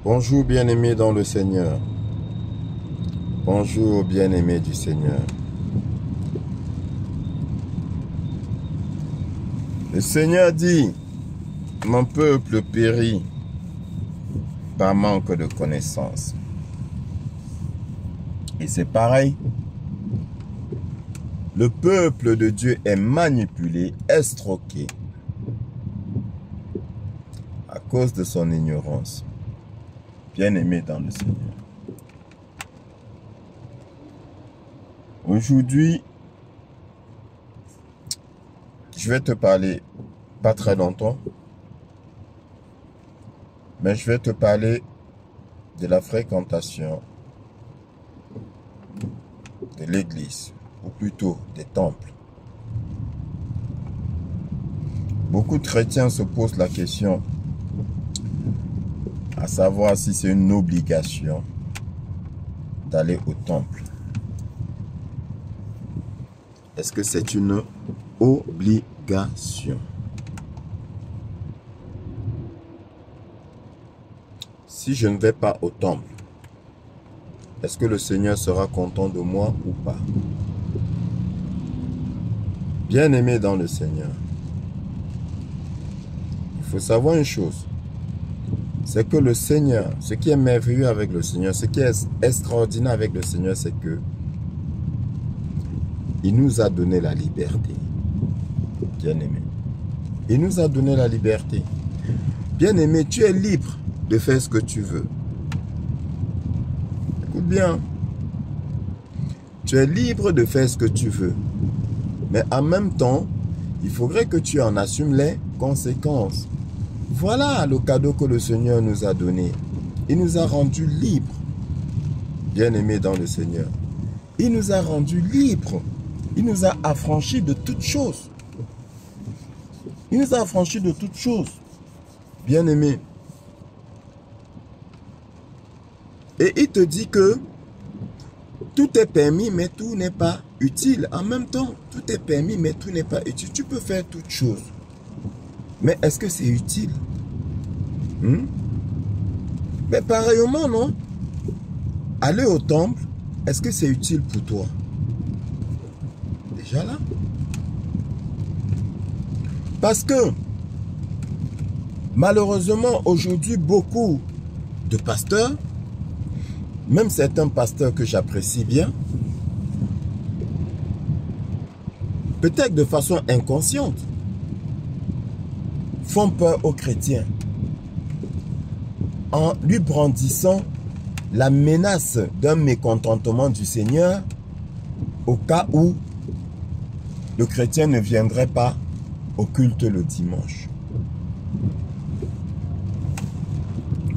Bonjour bien-aimés dans le Seigneur. Bonjour bien-aimés du Seigneur. Le Seigneur dit, mon peuple périt par manque de connaissance. Et c'est pareil. Le peuple de Dieu est manipulé, escroqué à cause de son ignorance. Bien-aimé dans le Seigneur. Aujourd'hui, je vais te parler, pas très longtemps, mais je vais te parler de la fréquentation de l'église, ou plutôt des temples. Beaucoup de chrétiens se posent la question à savoir si c'est une obligation d'aller au temple. Est-ce que c'est une obligation? Si je ne vais pas au temple, est-ce que le Seigneur sera content de moi ou pas? Bien-aimé dans le Seigneur, il faut savoir une chose, c'est que le Seigneur, ce qui est merveilleux avec le Seigneur, ce qui est extraordinaire avec le Seigneur, c'est que il nous a donné la liberté. Bien-aimé, il nous a donné la liberté. Bien-aimé, tu es libre de faire ce que tu veux. Écoute bien. Tu es libre de faire ce que tu veux. Mais en même temps, il faudrait que tu en assumes les conséquences. Voilà le cadeau que le Seigneur nous a donné. Il nous a rendus libres. Bien-aimés dans le Seigneur. Il nous a rendus libres. Il nous a affranchis de toutes choses. Il nous a affranchis de toutes choses. Bien-aimés. Et il te dit que tout est permis, mais tout n'est pas utile. En même temps, tout est permis, mais tout n'est pas utile. Tu peux faire toutes choses. Mais est-ce que c'est utile? Mais pareillement, non? Aller au temple, est-ce que c'est utile pour toi? Déjà là. Parce que, malheureusement, aujourd'hui, beaucoup de pasteurs, même certains pasteurs que j'apprécie bien, peut-être de façon inconsciente, font peur aux chrétiens en lui brandissant la menace d'un mécontentement du Seigneur au cas où le chrétien ne viendrait pas au culte le dimanche.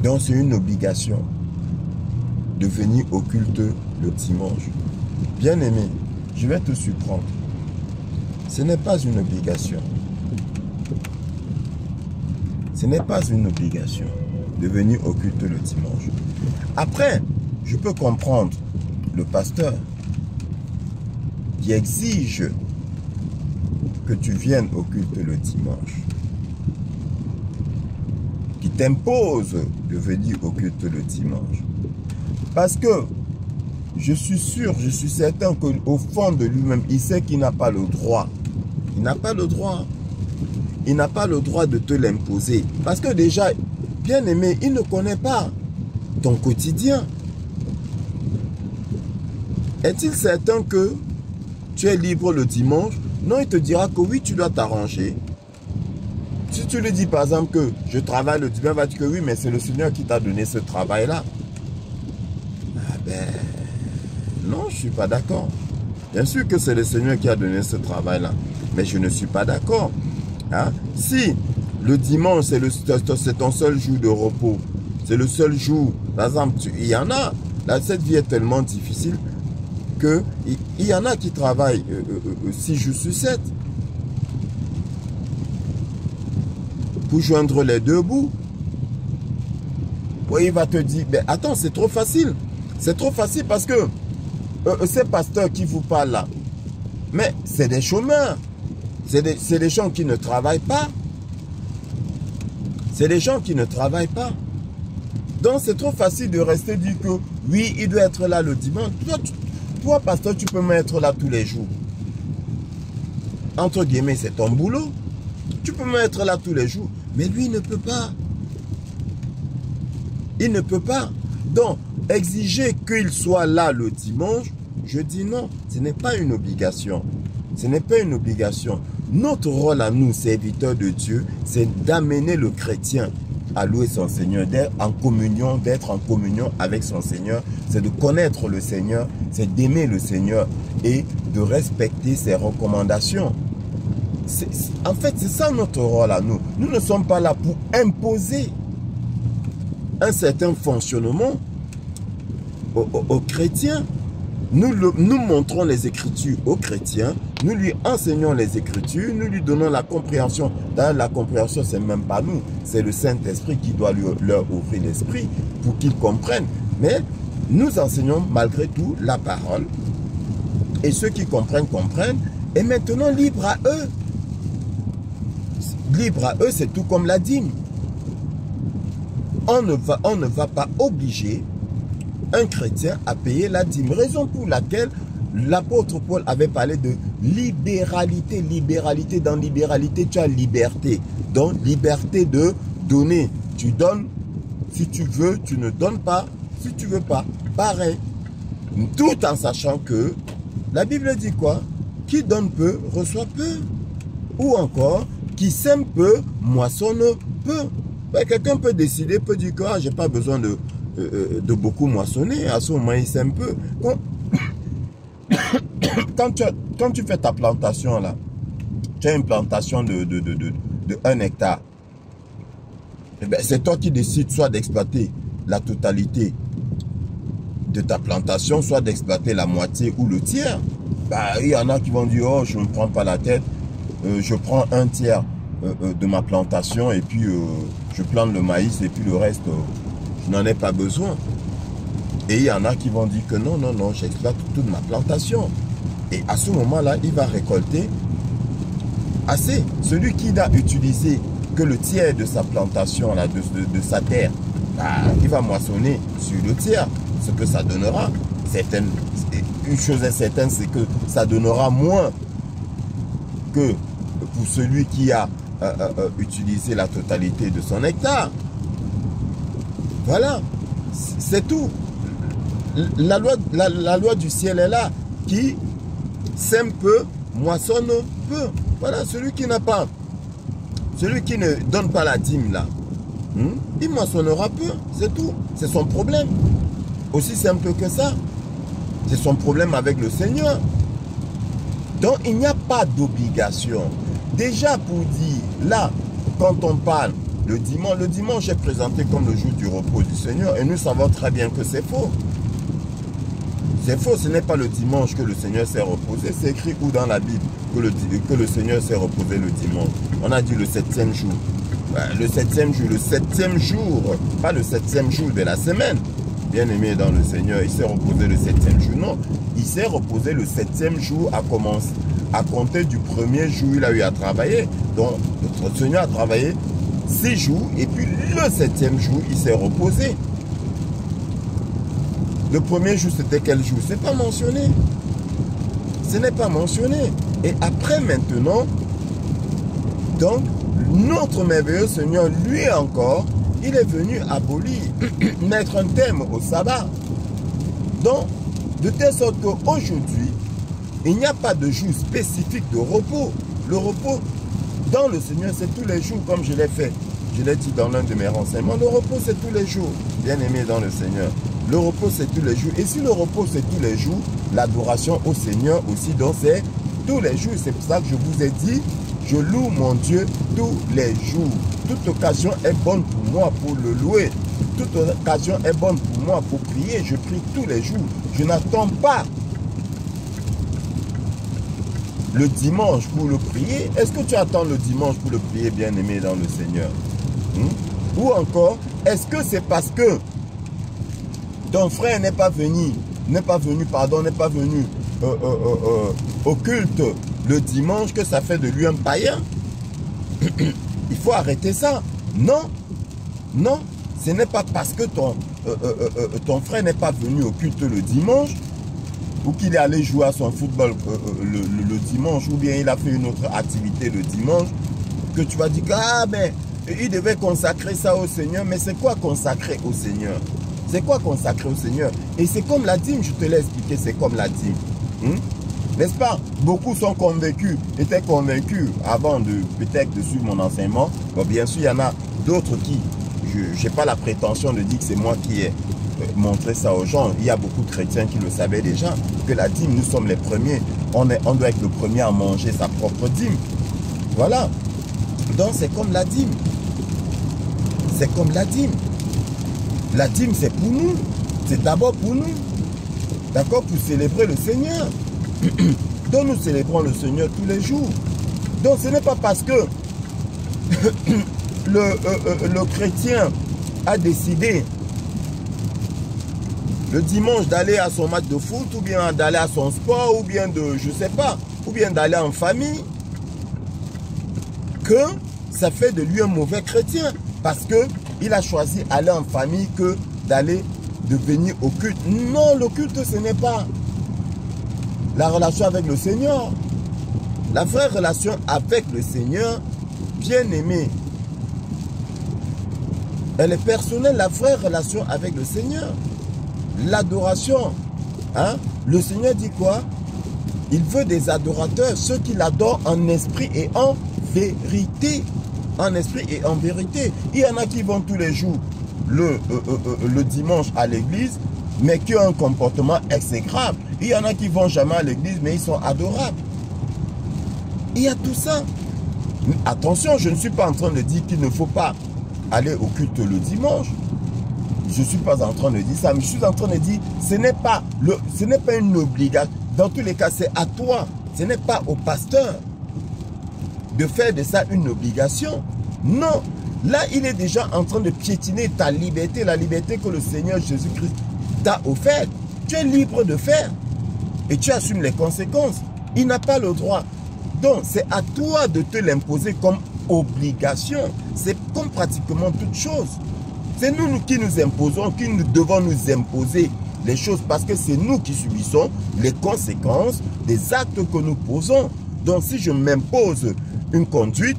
Donc c'est une obligation de venir au culte le dimanche. Bien-aimé, je vais te surprendre. Ce n'est pas une obligation. Ce n'est pas une obligation de venir au culte le dimanche. Après, je peux comprendre le pasteur qui exige que tu viennes au culte le dimanche, qui t'impose de venir au culte le dimanche. Parce que je suis sûr, je suis certain qu'au fond de lui-même, il sait qu'il n'a pas le droit. Il n'a pas le droit. Il n'a pas le droit de te l'imposer. Parce que déjà, bien aimé, il ne connaît pas ton quotidien. Est-il certain que tu es libre le dimanche? Non, il te dira que oui, tu dois t'arranger. Si tu lui dis par exemple que je travaille le dimanche, il va dire que oui, mais c'est le Seigneur qui t'a donné ce travail-là. Ah ben, non, je ne suis pas d'accord. Bien sûr que c'est le Seigneur qui a donné ce travail-là, mais je ne suis pas d'accord. Hein? Si le dimanche, c'est ton seul jour de repos, c'est le seul jour, par exemple, il y en a, là, cette vie est tellement difficile que il y en a qui travaillent 6 jours sur 7 pour joindre les deux bouts. Oui, il va te dire, mais attends, c'est trop facile. C'est trop facile parce que ces pasteurs qui vous parlent là, mais c'est des chômeurs. C'est des gens qui ne travaillent pas. C'est des gens qui ne travaillent pas. Donc c'est trop facile de rester dire que oui, il doit être là le dimanche. Toi, pasteur, tu peux mettre là tous les jours. Entre guillemets, c'est ton boulot. Tu peux mettre là tous les jours. Mais lui, il ne peut pas. Il ne peut pas. Donc, exiger qu'il soit là le dimanche, je dis non. Ce n'est pas une obligation. Ce n'est pas une obligation. Notre rôle à nous, serviteurs de Dieu, c'est d'amener le chrétien à louer son Seigneur, d'être en communion avec son Seigneur. C'est de connaître le Seigneur, c'est d'aimer le Seigneur et de respecter ses recommandations. En fait, c'est ça notre rôle à nous. Nous ne sommes pas là pour imposer un certain fonctionnement aux chrétiens. Nous montrons les Écritures aux chrétiens, nous lui enseignons les Écritures, nous lui donnons la compréhension. Dans la compréhension, c'est même pas nous, c'est le Saint-Esprit qui doit leur ouvrir l'esprit pour qu'ils comprennent. Mais nous enseignons malgré tout la parole. Et ceux qui comprennent, comprennent. Et maintenant, libre à eux. Libre à eux, c'est tout comme la dîme. On ne va pas obliger un chrétien à payer la dîme. Raison pour laquelle l'apôtre Paul avait parlé de libéralité. Libéralité, dans libéralité, tu as liberté. Donc, liberté de donner. Tu donnes si tu veux, tu ne donnes pas si tu ne veux pas. Pareil. Tout en sachant que la Bible dit quoi? Qui donne peu, reçoit peu. Ou encore, qui sème peu, moissonne peu. Ben, quelqu'un peut décider, peut dire que j'ai pas besoin de beaucoup moissonner. À ce moment, il sème peu. Quand tu fais ta plantation, là, tu as une plantation de 1 hectare. Ben, c'est toi qui décides soit d'exploiter la totalité de ta plantation, soit d'exploiter la moitié ou le tiers. Ben, il y en a qui vont dire, oh, je ne me prends pas la tête, je prends un tiers de ma plantation et puis je plante le maïs et puis le reste, je n'en ai pas besoin. Et il y en a qui vont dire que non, non, non, j'exploite toute ma plantation. Et à ce moment-là, il va récolter assez. Celui qui n'a utilisé que le tiers de sa plantation, là, de sa terre, bah, il va moissonner sur le tiers. Ce que ça donnera, une chose est certaine, c'est que ça donnera moins que pour celui qui a utilisé la totalité de son hectare. Voilà, c'est tout. La loi du ciel est là, qui sème peu, moissonne peu. Voilà, celui qui n'a pas, celui qui ne donne pas la dîme là, il moissonnera peu, c'est tout. C'est son problème. Aussi simple que ça. C'est son problème avec le Seigneur. Donc il n'y a pas d'obligation. Déjà pour dire, là, quand on parle le dimanche est présenté comme le jour du repos du Seigneur et nous savons très bien que c'est faux. C'est faux, ce n'est pas le dimanche que le Seigneur s'est reposé. C'est écrit où dans la Bible que le Seigneur s'est reposé le dimanche? On a dit le 7e jour. Le 7e jour, pas le 7e jour de la semaine. Bien aimé dans le Seigneur, il s'est reposé le 7e jour. Non, il s'est reposé le 7e jour à compter du 1er jour il a eu à travailler. Donc, notre Seigneur a travaillé 6 jours et puis le 7e jour, il s'est reposé. Le premier jour, c'était quel jour? Ce n'est pas mentionné. Ce n'est pas mentionné. Et après, maintenant, donc, notre merveilleux Seigneur, lui encore, il est venu abolir, mettre un thème au sabbat. Donc, de telle sorte qu'aujourd'hui, il n'y a pas de jour spécifique de repos. Le repos dans le Seigneur, c'est tous les jours, comme je l'ai fait. Je l'ai dit dans l'un de mes renseignements. Le repos, c'est tous les jours, bien aimé dans le Seigneur. Le repos, c'est tous les jours. Et si le repos, c'est tous les jours, l'adoration au Seigneur aussi, donc c'est tous les jours. C'est pour ça que je vous ai dit, je loue mon Dieu tous les jours. Toute occasion est bonne pour moi pour le louer. Toute occasion est bonne pour moi pour prier. Je prie tous les jours. Je n'attends pas le dimanche pour le prier. Est-ce que tu attends le dimanche pour le prier, bien-aimé dans le Seigneur? Ou encore, est-ce que c'est parce que ton frère n'est pas venu au culte le dimanche que ça fait de lui un païen? Il faut arrêter ça. Non, non, ce n'est pas parce que ton frère n'est pas venu au culte le dimanche, ou qu'il est allé jouer à son football le dimanche, ou bien il a fait une autre activité le dimanche, que tu vas dire que, ah ben, il devait consacrer ça au Seigneur. Mais c'est quoi consacrer au Seigneur? C'est quoi consacrer au Seigneur? Et c'est comme la dîme, je te l'ai expliqué, c'est comme la dîme. N'est-ce pas? Beaucoup sont convaincus, étaient convaincus avant de peut-être de suivre mon enseignement. Bon, bien sûr, il y en a d'autres qui, je n'ai pas la prétention de dire que c'est moi qui ai montré ça aux gens. Il y a beaucoup de chrétiens qui le savaient déjà, que la dîme, nous sommes les premiers. On doit être le premier à manger sa propre dîme. Voilà. Donc c'est comme la dîme. C'est comme la dîme. La dîme, c'est pour nous. C'est d'abord pour nous. D'accord? Pour célébrer le Seigneur. Donc nous célébrons le Seigneur tous les jours. Donc ce n'est pas parce que le chrétien a décidé le dimanche d'aller à son match de foot, ou bien d'aller à son sport, ou bien de, je sais pas, ou bien d'aller en famille, que ça fait de lui un mauvais chrétien. Parce qu'il a choisi aller en famille que d'aller, de venir au culte. Non, le culte, ce n'est pas la relation avec le Seigneur. La vraie relation avec le Seigneur, bien aimé, elle est personnelle, la vraie relation avec le Seigneur. L'adoration. Hein? Le Seigneur dit quoi? Il veut des adorateurs, ceux qui l'adorent en esprit et en vérité. En esprit et en vérité. Il y en a qui vont tous les jours le dimanche à l'église, mais qui ont un comportement exécrable. Il y en a qui vont jamais à l'église, mais ils sont adorables. Il y a tout ça. Attention, je ne suis pas en train de dire qu'il ne faut pas aller au culte le dimanche. Je ne suis pas en train de dire ça, mais je suis en train de dire ce n'est pas une obligation. Dans tous les cas, c'est à toi. Ce n'est pas au pasteur de faire de ça une obligation. Non. Là, il est déjà en train de piétiner ta liberté, la liberté que le Seigneur Jésus-Christ t'a offerte. Tu es libre de faire. Et tu assumes les conséquences. Il n'a pas le droit. Donc, c'est à toi de te l'imposer comme obligation. C'est comme pratiquement toute chose. C'est nous qui nous imposons, qui nous devons nous imposer les choses parce que c'est nous qui subissons les conséquences des actes que nous posons. Donc, si je m'impose une conduite,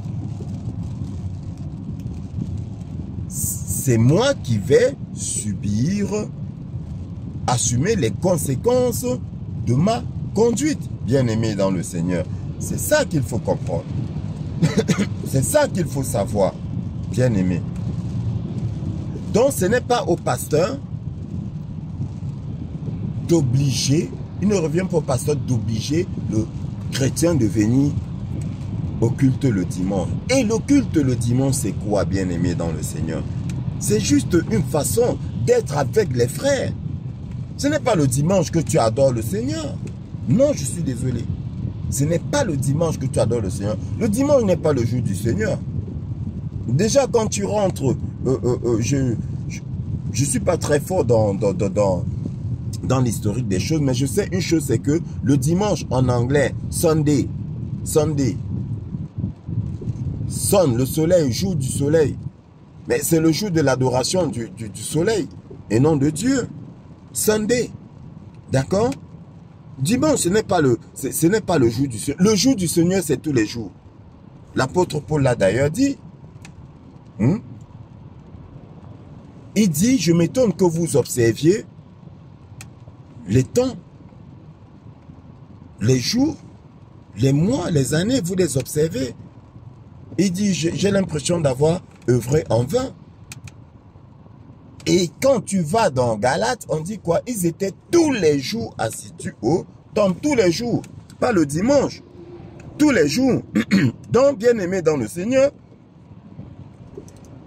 c'est moi qui vais subir, assumer les conséquences de ma conduite. Bien-aimé dans le Seigneur, c'est ça qu'il faut comprendre. C'est ça qu'il faut savoir, bien-aimé. Donc, ce n'est pas au pasteur d'obliger, il ne revient pas au pasteur d'obliger le chrétien de venir au culte le dimanche. Et le culte le dimanche, c'est quoi, bien-aimé dans le Seigneur? C'est juste une façon d'être avec les frères. Ce n'est pas le dimanche que tu adores le Seigneur. Non, je suis désolé. Ce n'est pas le dimanche que tu adores le Seigneur. Le dimanche n'est pas le jour du Seigneur. Déjà, quand tu rentres, je ne suis pas très fort dans l'historique des choses, mais je sais une chose, c'est que le dimanche en anglais, Sunday, Sunday, sonne le soleil, jour du soleil. Mais c'est le jour de l'adoration du soleil et non de Dieu. Sunday. D'accord? Dimanche, ce n'est pas le jour du Seigneur. Le jour du Seigneur, c'est tous les jours. L'apôtre Paul l'a d'ailleurs dit. Il dit, je m'étonne que vous observiez les temps, les jours, les mois, les années, vous les observez. Il dit, j'ai l'impression d'avoir œuvré en vain. Et quand tu vas dans Galates, on dit quoi? Ils étaient tous les jours assidus au temple, tous les jours, pas le dimanche, tous les jours. Donc, bien aimé dans le Seigneur,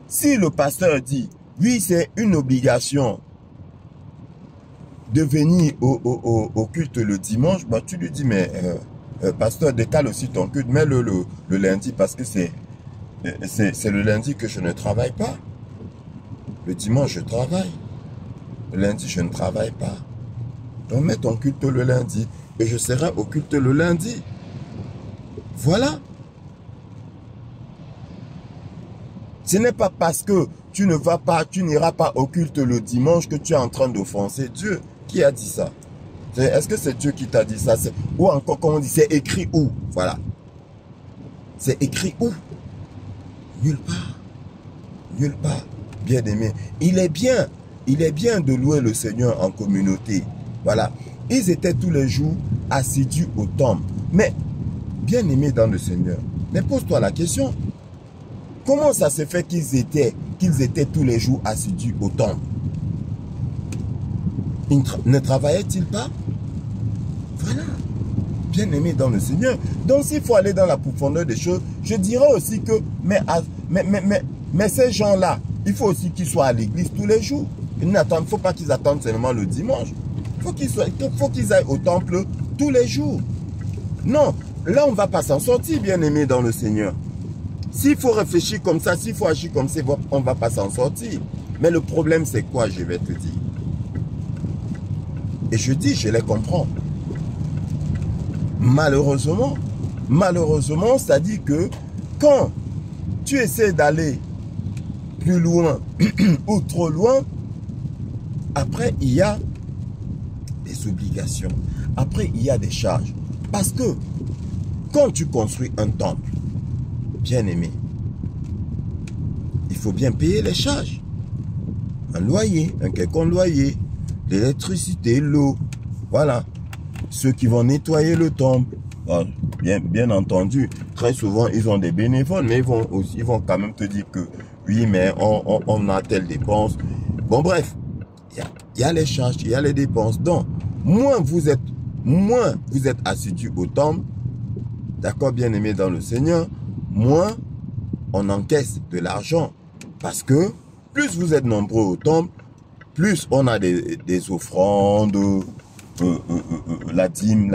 si le pasteur dit, oui, c'est une obligation de venir au culte le dimanche, bah, tu lui dis, mais pasteur, décale aussi ton culte, mets-le le lundi parce que c'est le lundi que je ne travaille pas. Le dimanche, je travaille. Le lundi, je ne travaille pas. Donc, mets ton culte le lundi. Et je serai au culte le lundi. Voilà. Ce n'est pas parce que tu n'iras pas au culte le dimanche que tu es en train d'offenser Dieu. Qui a dit ça? Est-ce que c'est Dieu qui t'a dit ça? Ou encore, comme on dit, c'est écrit où? Voilà. C'est écrit où? Nulle part. Nulle part. Bien-aimé. Il est bien de louer le Seigneur en communauté. Voilà. Ils étaient tous les jours assidus au temple. Mais, bien-aimé dans le Seigneur, mais pose-toi la question. Comment ça se fait qu'ils étaient tous les jours assidus au temple? Ne travaillaient-ils pas? Voilà. Bien-aimé dans le Seigneur. Donc, s'il faut aller dans la profondeur des choses, je dirais aussi que, mais ces gens-là, il faut aussi qu'ils soient à l'église tous les jours. Il ne faut pas qu'ils attendent seulement le dimanche. Il faut qu'ils aillent au temple tous les jours. Non, là, on ne va pas s'en sortir, bien-aimé dans le Seigneur. S'il faut réfléchir comme ça, s'il faut agir comme ça, on ne va pas s'en sortir. Mais le problème, c'est quoi, je vais te dire. Et je dis, je les comprends. Malheureusement, c'est-à-dire que quand tu essaies d'aller plus loin ou trop loin, après, il y a des obligations. Après, il y a des charges. Parce que quand tu construis un temple, bien aimé, il faut bien payer les charges. Un loyer, un quelconque loyer, l'électricité, l'eau, voilà. Ceux qui vont nettoyer le temple, bien entendu, très souvent, ils ont des bénévoles, mais ils vont quand même te dire que oui, mais on a telle dépense. Bon, bref, il y a les charges, il y a les dépenses. Donc, moins vous êtes assidus au temple, d'accord, bien aimé dans le Seigneur, moins on encaisse de l'argent. Parce que plus vous êtes nombreux au temple, plus on a des offrandes, la dîme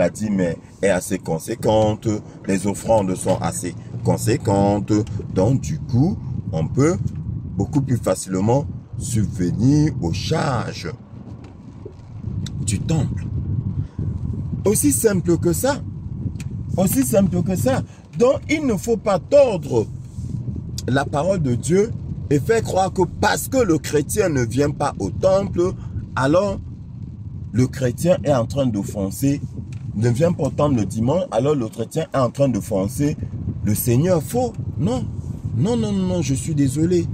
est assez conséquente, les offrandes sont assez conséquentes. Donc du coup, on peut beaucoup plus facilement subvenir aux charges du temple. Aussi simple que ça. Aussi simple que ça. Donc il ne faut pas tordre la parole de Dieu et faire croire que parce que le chrétien ne vient pas au temple, alors le chrétien est en train d'offenser, ne vient pas au temple le dimanche, alors le chrétien est en train d'offenser le Seigneur. Faux. Non. Non, non, non, je suis désolé.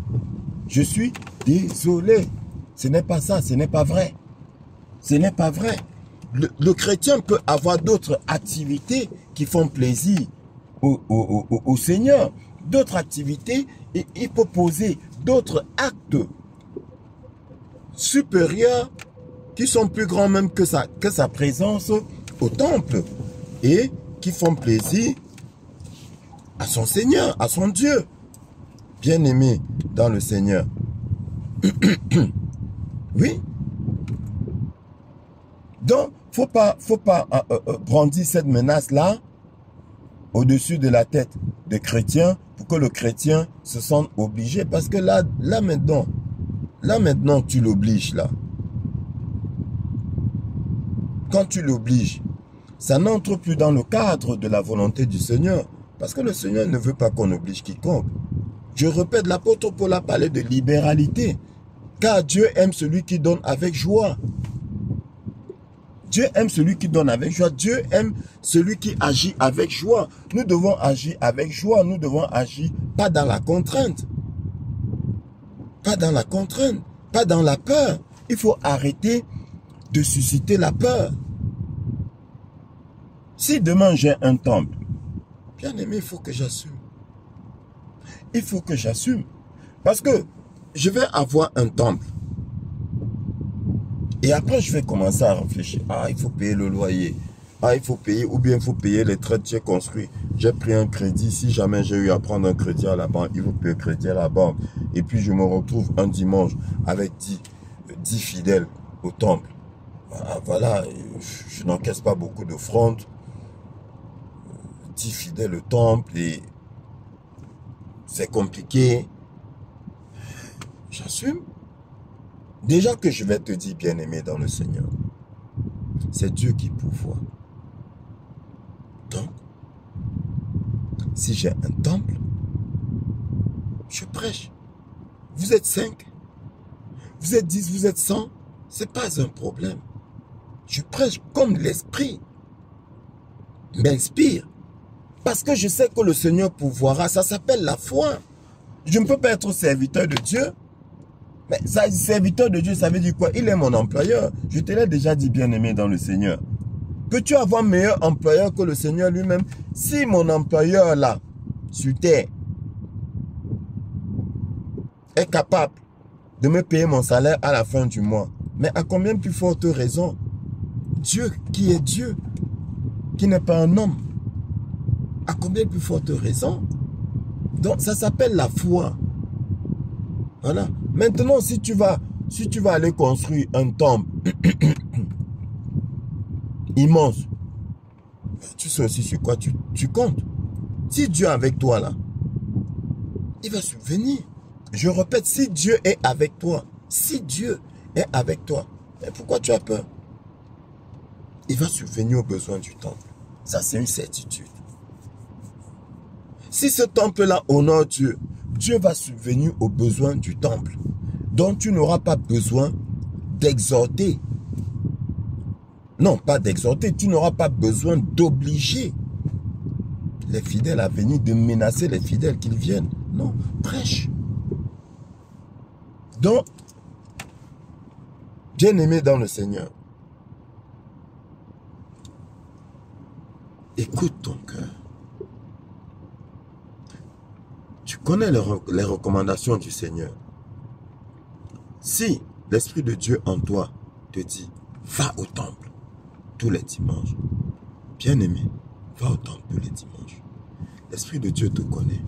Je suis désolé. Ce n'est pas ça, ce n'est pas vrai. Ce n'est pas vrai. Le chrétien peut avoir d'autres activités qui font plaisir au Seigneur. D'autres activités, et il peut poser d'autres actes supérieurs qui sont plus grands même que sa présence au temple et qui font plaisir à son Seigneur, à son Dieu. Bien-aimé dans le Seigneur. Oui. Donc, faut pas brandir cette menace-là au-dessus de la tête des chrétiens pour que le chrétien se sente obligé. Parce que là maintenant, tu l'obliges là. Quand tu l'obliges, ça n'entre plus dans le cadre de la volonté du Seigneur. Parce que le Seigneur ne veut pas qu'on oblige quiconque. Je répète, l'apôtre Paul a parlé de libéralité. Car Dieu aime celui qui donne avec joie. Dieu aime celui qui donne avec joie. Dieu aime celui qui agit avec joie. Nous devons agir avec joie. Nous devons agir pas dans la contrainte. Pas dans la contrainte. Pas dans la peur. Il faut arrêter de susciter la peur. Si demain j'ai un temple, bien aimé, il faut que j'assume. Il faut que j'assume. Parce que je vais avoir un temple. Et après, je vais commencer à réfléchir. Ah, il faut payer le loyer. Ah, il faut payer, ou bien il faut payer les traites que j'ai construits. J'ai pris un crédit. Si jamais j'ai eu à prendre un crédit à la banque, il faut payer le crédit à la banque. Et puis, je me retrouve un dimanche avec 10 fidèles au temple. Ah, voilà, je n'encaisse pas beaucoup d'offrandes. 10 fidèles au temple et c'est compliqué. J'assume. Déjà que je vais te dire, bien-aimé dans le Seigneur, c'est Dieu qui pourvoit. Donc, si j'ai un temple, je prêche. Vous êtes 5, vous êtes 10, vous êtes 100, ce n'est pas un problème. Je prêche comme l'Esprit m'inspire. Parce que je sais que le Seigneur pourvoira. Ça s'appelle la foi. Je ne peux pas être serviteur de Dieu. Mais ça, serviteur de Dieu, ça veut dire quoi? Il est mon employeur. Je te l'ai déjà dit, bien-aimé dans le Seigneur. Peux-tu avoir meilleur employeur que le Seigneur lui-même? Si mon employeur là, sur terre, est capable de me payer mon salaire à la fin du mois, mais à combien plus forte raison, Dieu qui est Dieu, qui n'est pas un homme, à combien plus forte raison? Donc ça s'appelle la foi. Voilà. Maintenant, si tu vas aller construire un temple immense, tu sais aussi sur quoi tu comptes. Si Dieu est avec toi là, il va subvenir. Je répète, si Dieu est avec toi, si Dieu est avec toi, mais pourquoi tu as peur? Il va subvenir aux besoins du temple. Ça, c'est une certitude. Si ce temple-là honore Dieu, Dieu va subvenir aux besoins du temple. Donc, tu n'auras pas besoin d'exhorter. Non, pas d'exhorter. Tu n'auras pas besoin d'obliger les fidèles à venir, de menacer les fidèles qu'ils viennent. Non, prêche. Donc, bien-aimé dans le Seigneur, écoute ton cœur. Tu connais les recommandations du Seigneur. Si l'Esprit de Dieu en toi te dit, va au temple tous les dimanches. Bien-aimé, va au temple tous les dimanches. L'Esprit de Dieu te connaît.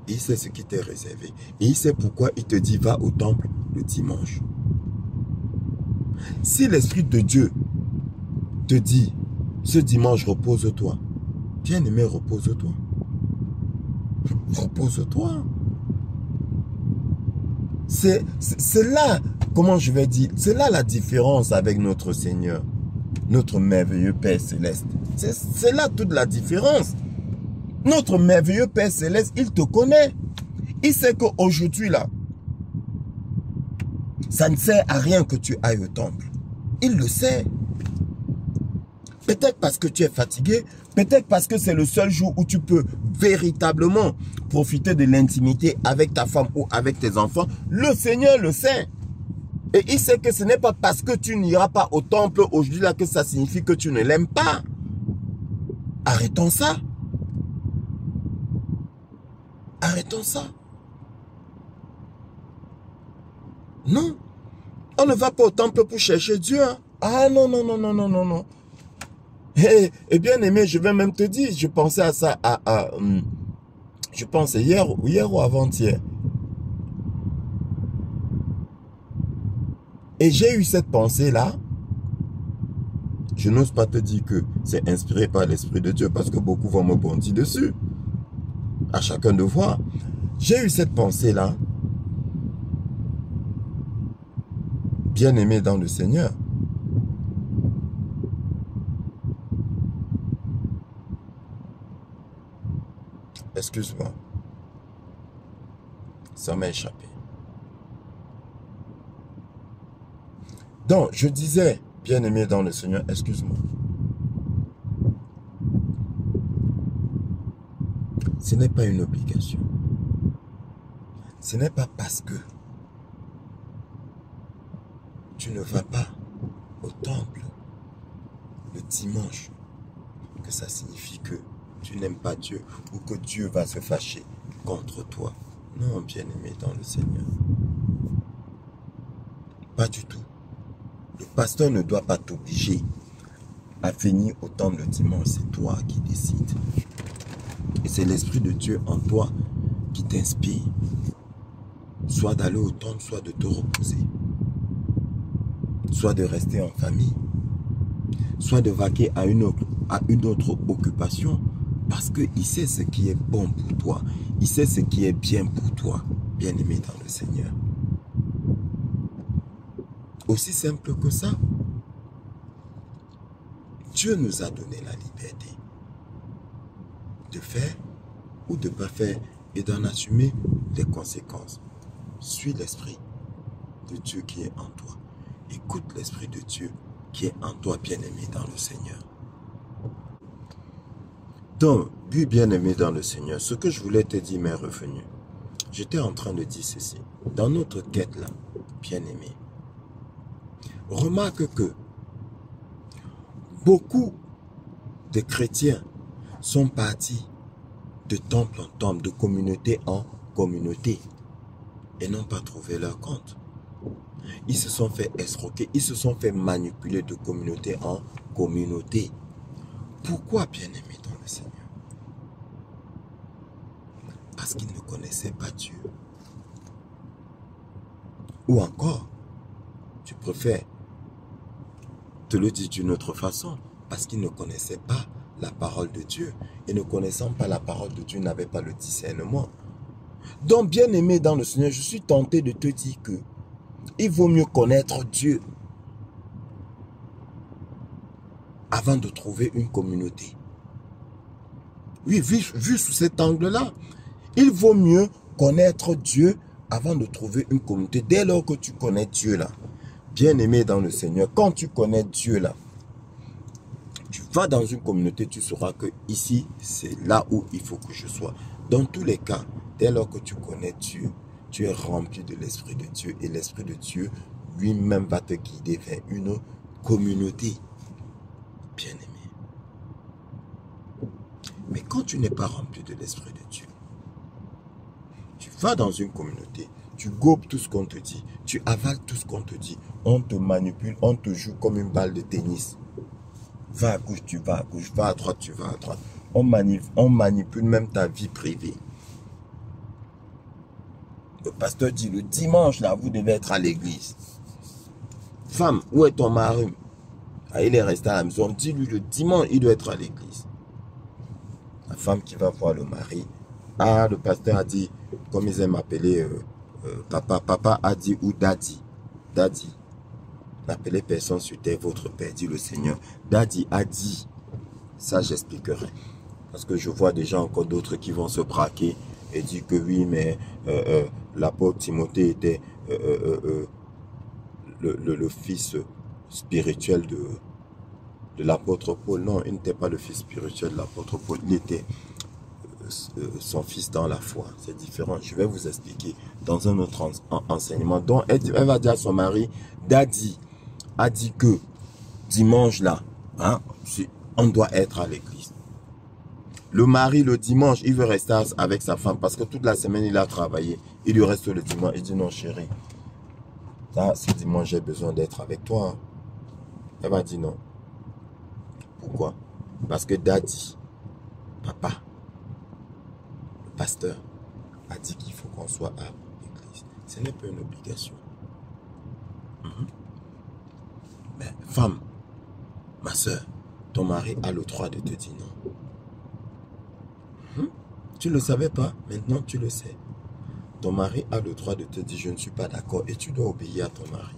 Et il sait ce qui t'est réservé. Et il sait pourquoi il te dit, va au temple le dimanche. Si l'Esprit de Dieu te dit, ce dimanche, repose-toi. Bien-aimé, repose-toi. Repose-toi. C'est là, comment je vais dire, c'est là la différence avec notre Seigneur, notre merveilleux Père Céleste. C'est là toute la différence. Notre merveilleux Père Céleste, il te connaît. Il sait qu'aujourd'hui, là, ça ne sert à rien que tu ailles au temple. Il le sait. Peut-être parce que tu es fatigué, peut-être parce que c'est le seul jour où tu peux véritablement profiter de l'intimité avec ta femme ou avec tes enfants. Le Seigneur le sait. Et il sait que ce n'est pas parce que tu n'iras pas au temple aujourd'hui là que ça signifie que tu ne l'aimes pas. Arrêtons ça. Arrêtons ça. Non. On ne va pas au temple pour chercher Dieu. Hein. Ah non, non, non, non, non, non, non. Et bien aimé, je vais même te dire, je pensais à ça, je pensais hier ou avant-hier. Et j'ai eu cette pensée-là. Je n'ose pas te dire que c'est inspiré par l'Esprit de Dieu parce que beaucoup vont me bondir dessus. À chacun de voir. J'ai eu cette pensée-là. Bien aimé dans le Seigneur. Excuse-moi. Ça m'a échappé. Donc, je disais, bien-aimé dans le Seigneur, excuse-moi. Ce n'est pas une obligation. Ce n'est pas parce que tu ne vas pas au temple le dimanche que ça signifie que tu n'aimes pas Dieu ou que Dieu va se fâcher contre toi. Non, bien-aimé dans le Seigneur. Pas du tout. Le pasteur ne doit pas t'obliger à venir au temple le dimanche. C'est toi qui décides. Et c'est l'Esprit de Dieu en toi qui t'inspire. Soit d'aller au temple, soit de te reposer. Soit de rester en famille. Soit de vaquer à une autre occupation. Parce qu'il sait ce qui est bon pour toi. Il sait ce qui est bien pour toi. Bien-aimé dans le Seigneur. Aussi simple que ça. Dieu nous a donné la liberté de faire ou de ne pas faire et d'en assumer les conséquences. suis l'Esprit de Dieu qui est en toi. Écoute l'Esprit de Dieu qui est en toi, bien-aimé dans le Seigneur. Donc, oui, bien-aimé dans le Seigneur, ce que je voulais te dire m'est revenu. J'étais en train de dire ceci. Dans notre quête là, bien-aimé, remarque que beaucoup de chrétiens sont partis de temple en temple, de communauté en communauté, et n'ont pas trouvé leur compte. Ils se sont fait escroquer, ils se sont fait manipuler de communauté en communauté. Pourquoi, bien-aimé dans le Seigneur? Parce qu'ils ne connaissaient pas Dieu. Ou encore, tu préfères te le dire d'une autre façon, parce qu'ils ne connaissaient pas la parole de Dieu. Et ne connaissant pas la parole de Dieu, n'avaient pas le discernement. Donc, bien-aimé dans le Seigneur, je suis tenté de te dire que il vaut mieux connaître Dieu avant de trouver une communauté. Oui, vu sous cet angle-là, il vaut mieux connaître Dieu avant de trouver une communauté. Dès lors que tu connais Dieu là, bien-aimé dans le Seigneur, quand tu connais Dieu là, tu vas dans une communauté, tu sauras que ici, c'est là où il faut que je sois. Dans tous les cas, dès lors que tu connais Dieu, tu es rempli de l'Esprit de Dieu et l'Esprit de Dieu lui-même va te guider vers une communauté. Bien-aimé. Mais quand tu n'es pas rempli de l'Esprit de Dieu, tu vas dans une communauté, tu gobes tout ce qu'on te dit, tu avales tout ce qu'on te dit, on te manipule, on te joue comme une balle de tennis. Va à gauche, tu vas à gauche, va à droite, tu vas à droite. On manipule même ta vie privée. Le pasteur dit, le dimanche, là, vous devez être à l'église. Femme, où est ton mari? Ah, il est resté à la maison. Dis-lui, le dimanche, il doit être à l'église. La femme qui va voir le mari. Ah, le pasteur a dit, comme ils aiment m'appeler papa. Papa a dit, ou daddy. Daddy. N'appelez personne sur terre votre père, dit le Seigneur. Daddy a dit. Ça, j'expliquerai. Parce que je vois déjà encore d'autres qui vont se braquer et dire que oui, mais l'apôtre Timothée était le fils spirituel de l'apôtre Paul. Non, il n'était pas le fils spirituel de l'apôtre Paul. Il était son fils dans la foi. C'est différent. Je vais vous expliquer dans un autre enseignement. Donc, elle va dire à son mari, Daddy a dit que dimanche là, hein, on doit être à l'église. Le mari, le dimanche, il veut rester avec sa femme parce que toute la semaine, il a travaillé. Il lui reste le dimanche. Il dit non, chérie. Ça, ce dimanche, j'ai besoin d'être avec toi. Elle va dire non. Pourquoi? Parce que daddy, papa, le pasteur, a dit qu'il faut qu'on soit à l'église. Ce n'est pas une obligation. Mais femme, ma soeur, ton mari a le droit de te dire non. Tu ne le savais pas, maintenant tu le sais. Ton mari a le droit de te dire je ne suis pas d'accord et tu dois obéir à ton mari.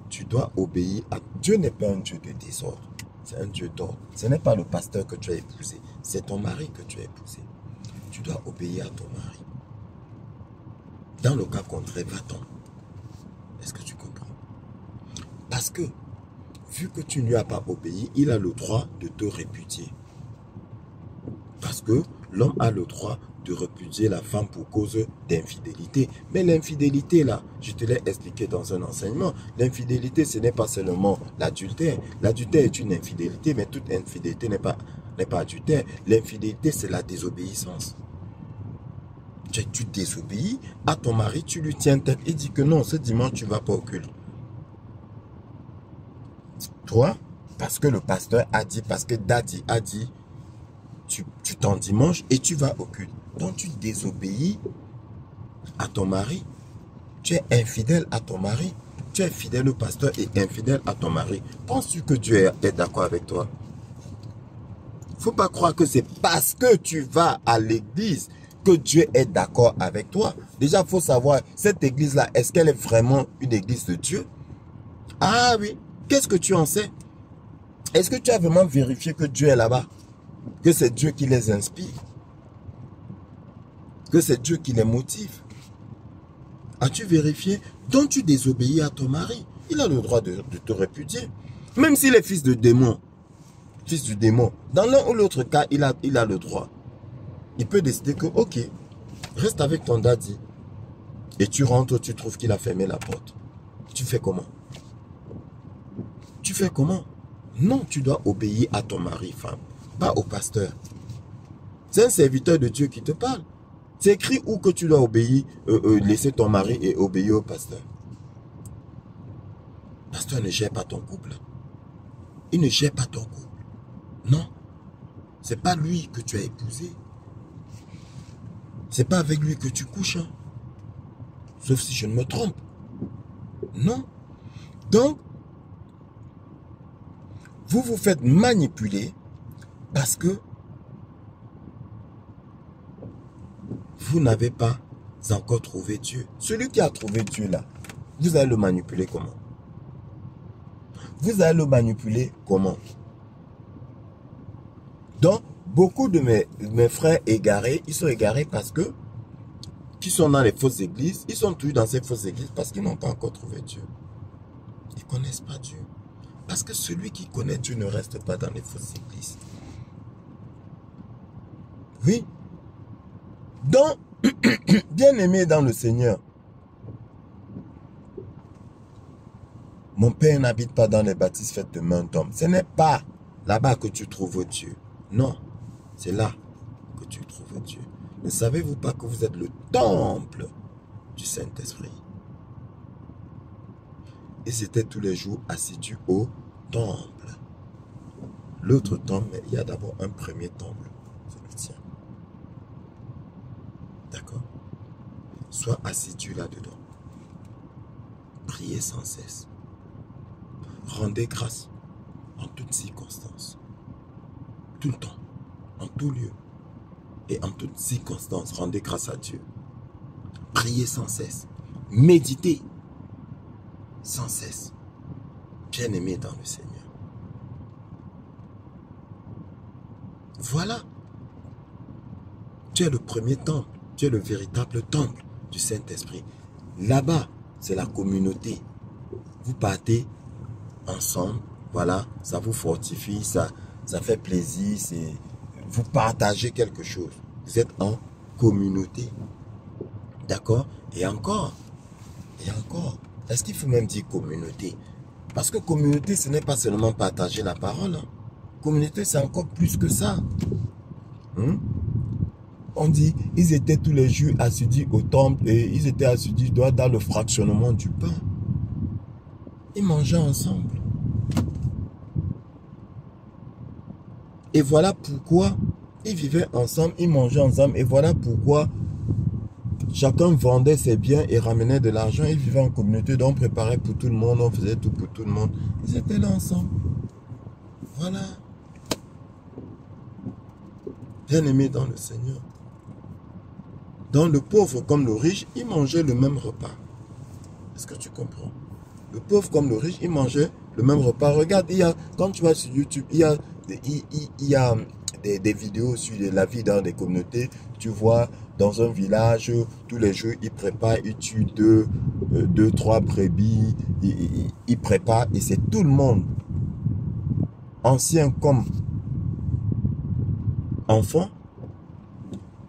Tu dois obéir à... Dieu n'est pas un Dieu de désordre, c'est un Dieu d'ordre. Ce n'est pas le pasteur que tu as épousé, c'est ton mari que tu as épousé. Tu dois obéir à ton mari. Dans le cas contraire, va-t'en. Est-ce que tu comprends? Parce que, vu que tu ne lui as pas obéi, il a le droit de te répudier. Parce que l'homme a le droit de répudier la femme pour cause d'infidélité. Mais l'infidélité, là, je te l'ai expliqué dans un enseignement. L'infidélité, ce n'est pas seulement l'adultère. L'adultère est une infidélité, mais toute infidélité n'est pas adultère. L'infidélité, c'est la désobéissance. Tu désobéis à ton mari, tu lui tiens tête. Il dit que non, ce dimanche, tu ne vas pas au culte. Toi, parce que le pasteur a dit, parce que daddy a dit, tu t'en dimanche et tu vas au culte. Donc tu désobéis à ton mari. Tu es infidèle à ton mari. Tu es fidèle au pasteur et infidèle à ton mari. Penses-tu que Dieu est d'accord avec toi? Il ne faut pas croire que c'est parce que tu vas à l'église que Dieu est d'accord avec toi. Déjà, il faut savoir, cette église-là, est-ce qu'elle est vraiment une église de Dieu? Ah oui. Qu'est-ce que tu en sais? Est-ce que tu as vraiment vérifié que Dieu est là-bas? Que c'est Dieu qui les inspire? Que c'est Dieu qui les motive? As-tu vérifié? Donc tu désobéis à ton mari. Il a le droit de te répudier. Même s'il est fils de démon. Fils du démon. Dans l'un ou l'autre cas, il a le droit. Il peut décider que, ok, reste avec ton daddy. Et tu rentres, tu trouves qu'il a fermé la porte. Tu fais comment? Tu fais comment? Non, tu dois obéir à ton mari, femme. Pas au pasteur. C'est un serviteur de Dieu qui te parle. C'est écrit où que tu dois obéir, laisser ton mari et obéir au pasteur. Le pasteur ne gère pas ton couple. Il ne gère pas ton couple. Non. C'est pas lui que tu as épousé. C'est pas avec lui que tu couches. Hein. Sauf si je ne me trompe. Non. Donc, vous vous faites manipuler parce que vous n'avez pas encore trouvé Dieu. Celui qui a trouvé Dieu là, vous allez le manipuler comment? Vous allez le manipuler comment? Donc, beaucoup de mes frères égarés, ils sont égarés parce que, qui sont dans les fausses églises, ils sont tous dans ces fausses églises parce qu'ils n'ont pas encore trouvé Dieu. Ils ne connaissent pas Dieu. Parce que celui qui connaît Dieu ne reste pas dans les fausses églises. Oui. Donc, bien-aimé dans le Seigneur, mon Père n'habite pas dans les bâtisses faites de main d'homme. Ce n'est pas là-bas que tu trouves Dieu. Non, c'est là que tu trouves Dieu. Ne savez-vous pas que vous êtes le temple du Saint-Esprit? Ils étaient tous les jours assidus au temple. L'autre temple, mais il y a d'abord un premier temple. C'est le tien. D'accord? Sois assidu là-dedans. Priez sans cesse. Rendez grâce en toutes circonstances. Tout le temps. En tout lieu. Et en toutes circonstances, rendez grâce à Dieu. Priez sans cesse. Méditez sans cesse. Bien-aimé dans le Seigneur. Voilà. Tu es le premier temple. Tu es le véritable temple du Saint-Esprit. Là-bas, c'est la communauté. Vous partez ensemble. Voilà. Ça vous fortifie. Ça fait plaisir. Vous partagez quelque chose. Vous êtes en communauté. D'accord? Et encore. Et encore. Est-ce qu'il faut même dire communauté? Parce que communauté, ce n'est pas seulement partager la parole. Hein. Communauté, c'est encore plus que ça. On dit, ils étaient tous les jours assidus au temple et ils étaient assidus dans le fractionnement du pain. Ils mangeaient ensemble. Et voilà pourquoi ils vivaient ensemble, ils mangeaient ensemble. Et voilà pourquoi chacun vendait ses biens et ramenait de l'argent. Ils vivaient en communauté, donc on préparait pour tout le monde, on faisait tout pour tout le monde. Ils étaient là ensemble. Voilà. Bien-aimés dans le Seigneur. Donc le pauvre comme le riche, ils mangeaient le même repas. Est-ce que tu comprends? Le pauvre comme le riche, ils mangeaient le même repas. Regarde, quand tu vas sur YouTube, il y a des vidéos sur la vie dans des communautés. Tu vois, dans un village, tous les jours, ils préparent, ils tuent deux, trois brebis. Ils préparent et c'est tout le monde, ancien comme enfant,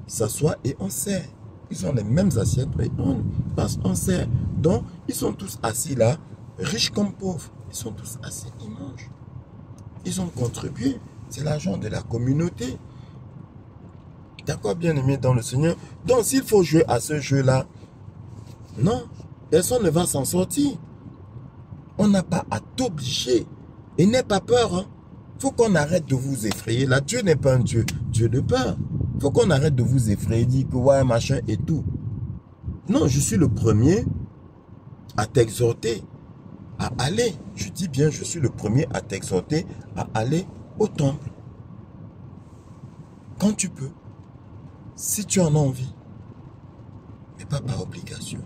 s'assoit et on sert. Ils ont les mêmes assiettes, mais on sert. Donc, ils sont tous assis là, riches comme pauvres. Ils sont tous assis, ils mangent. Ils ont contribué. C'est l'argent de la communauté. D'accord, bien-aimé dans le Seigneur? Donc, s'il faut jouer à ce jeu-là, non, personne ne va s'en sortir. On n'a pas à t'obliger. Et n'aie pas peur. Hein. Faut qu'on arrête de vous effrayer. Là, Dieu n'est pas un Dieu de peur. Faut qu'on arrête de vous effrayer, dire que ouais, machin et tout. Non, je suis le premier à t'exhorter à aller. Je dis bien, je suis le premier à t'exhorter à aller au temple. Quand tu peux. Si tu en as envie. Mais pas par obligation.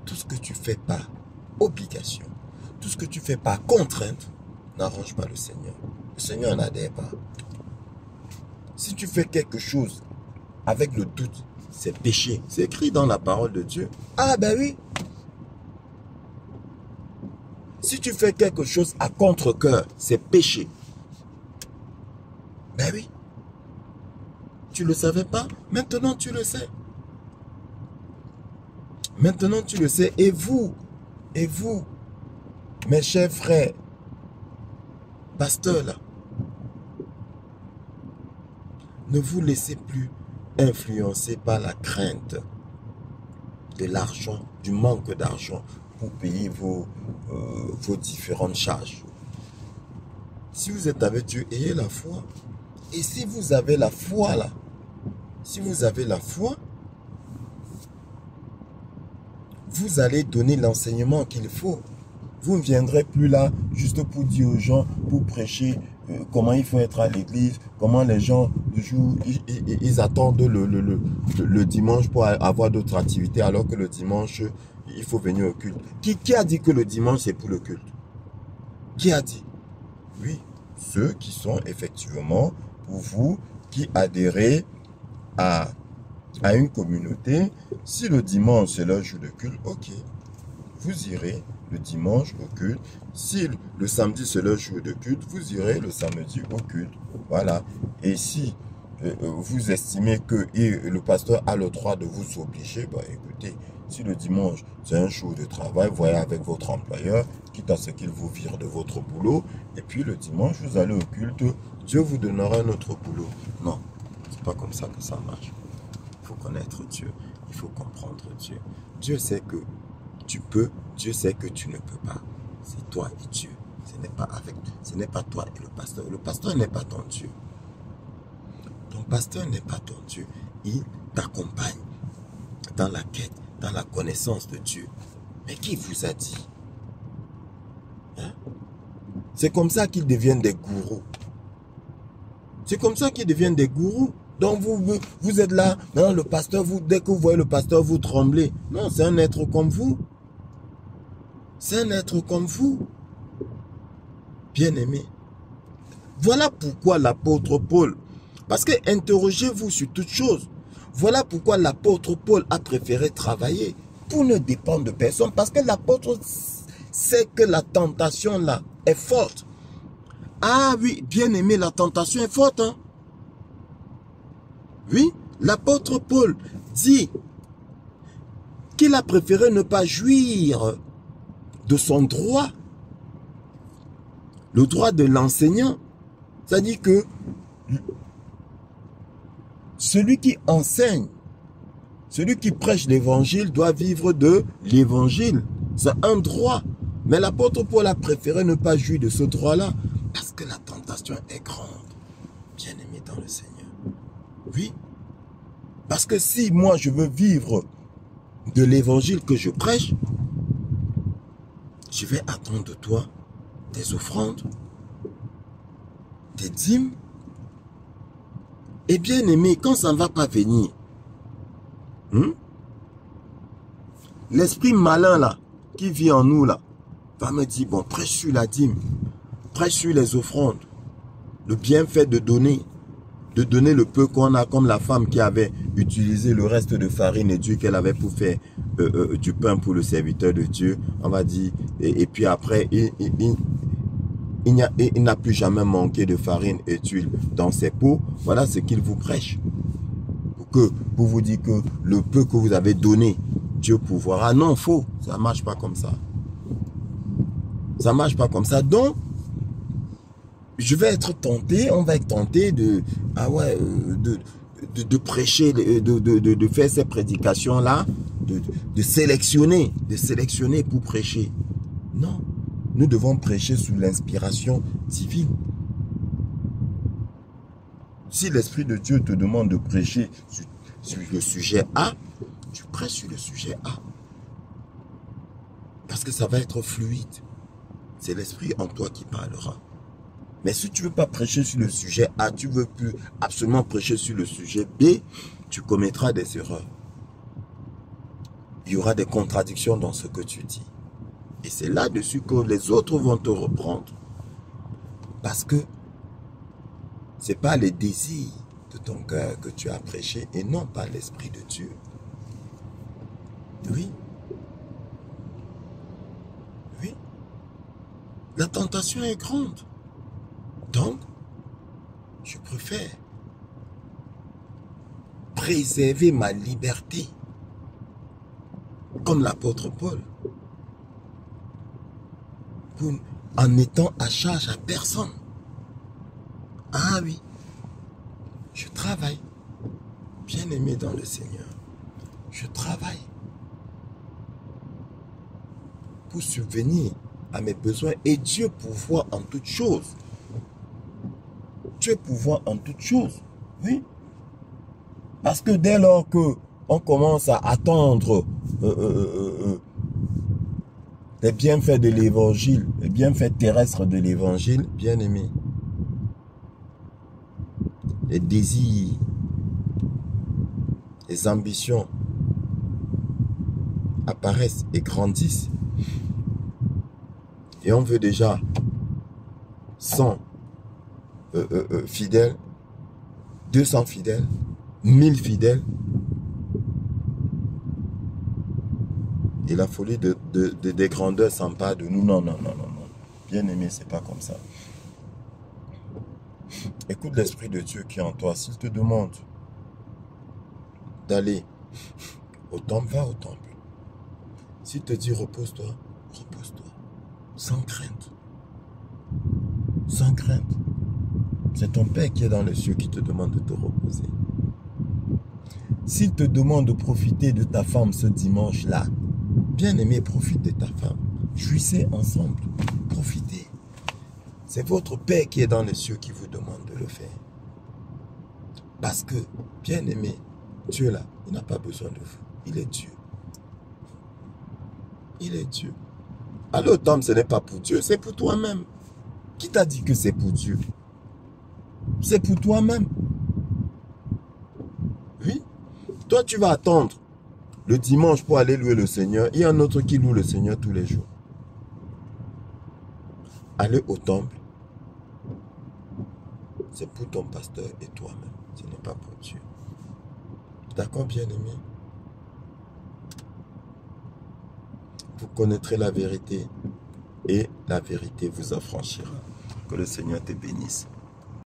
Tout ce que tu fais par obligation, tout ce que tu fais par contrainte, n'arrange pas le Seigneur. Le Seigneur n'adhère pas. Si tu fais quelque chose avec le doute, c'est péché. C'est écrit dans la parole de Dieu. Ah ben oui. Si tu fais quelque chose à contre-cœur, c'est péché. Ben oui. Tu ne le savais pas, maintenant tu le sais. Maintenant tu le sais. Et vous, mes chers frères, pasteurs là, ne vous laissez plus influencer par la crainte de l'argent, du manque d'argent pour payer vos différentes charges. Si vous êtes avec Dieu, ayez la foi. Et si vous avez la foi là, si vous avez la foi, vous allez donner l'enseignement qu'il faut. Vous ne viendrez plus là juste pour dire aux gens, pour prêcher comment il faut être à l'église, comment les gens ils attendent le dimanche pour avoir d'autres activités, alors que le dimanche, il faut venir au culte. Qui a dit que le dimanche, c'est pour le culte? Qui a dit? Oui, ceux qui sont effectivement, pour vous, qui adhérez à une communauté. Si le dimanche, c'est leur jour de culte, ok, vous irez le dimanche au culte. Si le samedi, c'est leur jour de culte, vous irez le samedi au culte. Voilà. Et si vous estimez que le pasteur a le droit de vous obliger, bah écoutez, si le dimanche, c'est un jour de travail, voyez avec votre employeur, quitte à ce qu'il vous vire de votre boulot, et puis le dimanche, vous allez au culte, Dieu vous donnera un autre boulot. Non, c'est pas comme ça que ça marche. Il faut connaître Dieu, il faut comprendre Dieu. Dieu sait que tu peux, Dieu sait que tu ne peux pas. C'est toi et Dieu. Ce n'est pas toi et le pasteur. Le pasteur n'est pas ton Dieu. Ton pasteur n'est pas ton Dieu. Il t'accompagne dans la quête, dans la connaissance de Dieu. Mais qui vous a dit? Hein? C'est comme ça qu'ils deviennent des gourous. C'est comme ça qu'ils deviennent des gourous. Donc vous êtes là, non, le pasteur, dès que vous voyez le pasteur, vous tremblez. Non, c'est un être comme vous. C'est un être comme vous. Bien-aimé. Voilà pourquoi l'apôtre Paul, parce que interrogez-vous sur toute chose. Voilà pourquoi l'apôtre Paul a préféré travailler pour ne dépendre de personne. Parce que l'apôtre sait que la tentation là est forte. Ah oui, bien-aimé, la tentation est forte. Hein? Oui, l'apôtre Paul dit qu'il a préféré ne pas jouir de son droit, le droit de l'enseignant. C'est-à-dire que celui qui enseigne, celui qui prêche l'évangile doit vivre de l'évangile. C'est un droit. Mais l'apôtre Paul a préféré ne pas jouir de ce droit-là parce que la tentation est grande. Bien-aimé dans le Seigneur. Oui. Parce que si moi je veux vivre de l'évangile que je prêche, je vais attendre de toi des offrandes, des dîmes. Et bien aimé, quand ça ne va pas venir, l'esprit malin là, qui vit en nous là, va me dire, bon, prêche sur la dîme, prêche sur les offrandes, le bienfait de donner le peu qu'on a, comme la femme qui avait utilisé le reste de farine et d'huile qu'elle avait pour faire du pain pour le serviteur de Dieu. On va dire, et puis après, il n'a plus jamais manqué de farine et d'huile dans ses pots. Voilà ce qu'il vous prêche. Pour vous dire que le peu que vous avez donné, Dieu pourvoira. Non, faux. Ça ne marche pas comme ça. Ça ne marche pas comme ça. Donc, je vais être tenté, on va être tenté de prêcher, de faire ces prédications-là, de sélectionner pour prêcher. Non, nous devons prêcher sous l'inspiration divine. Si l'Esprit de Dieu te demande de prêcher sur le sujet A, tu prêches sur le sujet A. Parce que ça va être fluide. C'est l'Esprit en toi qui parlera. Mais si tu ne veux pas prêcher sur le sujet A, tu ne veux plus absolument prêcher sur le sujet B, tu commettras des erreurs. Il y aura des contradictions dans ce que tu dis. Et c'est là-dessus que les autres vont te reprendre. Parce que ce n'est pas les désirs de ton cœur que tu as prêché et non pas l'Esprit de Dieu. Oui. Oui. La tentation est grande. Donc, je préfère préserver ma liberté, comme l'apôtre Paul, en étant à charge à personne. Ah oui, je travaille, bien aimé dans le Seigneur, je travaille pour subvenir à mes besoins et Dieu pourvoit en toutes choses. Dieu pourvoit en toutes choses, oui. Parce que dès lors que on commence à attendre les bienfaits de l'évangile, les bienfaits terrestres de l'évangile, bien aimé, les désirs, les ambitions apparaissent et grandissent. Et on veut déjà 100 fidèles, 200 fidèles, 1000 fidèles. Et la folie des grandeurs s'empare de nous. Non, non, non, non, non. Bien aimé, c'est pas comme ça. Écoute l'Esprit de Dieu qui est en toi. S'il te demande d'aller au temple, va au temple. S'il te dit repose-toi, repose-toi. Sans crainte. Sans crainte. C'est ton Père qui est dans les cieux qui te demande de te reposer. S'il te demande de profiter de ta femme ce dimanche-là, bien aimé, profite de ta femme. Jouissez ensemble. Profitez. C'est votre Père qui est dans les cieux qui vous demande de le faire. Parce que, bien aimé, Dieu là, il n'a pas besoin de vous. Il est Dieu. Il est Dieu. Aller au temple, ce n'est pas pour Dieu, c'est pour toi-même. Qui t'a dit que c'est pour Dieu? C'est pour toi-même. Oui. Toi, tu vas attendre le dimanche pour aller louer le Seigneur. Il y a un autre qui loue le Seigneur tous les jours. Aller au temple, c'est pour ton pasteur et toi-même. Ce n'est pas pour Dieu. D'accord, bien-aimé? Vous connaîtrez la vérité et la vérité vous affranchira. Que le Seigneur te bénisse.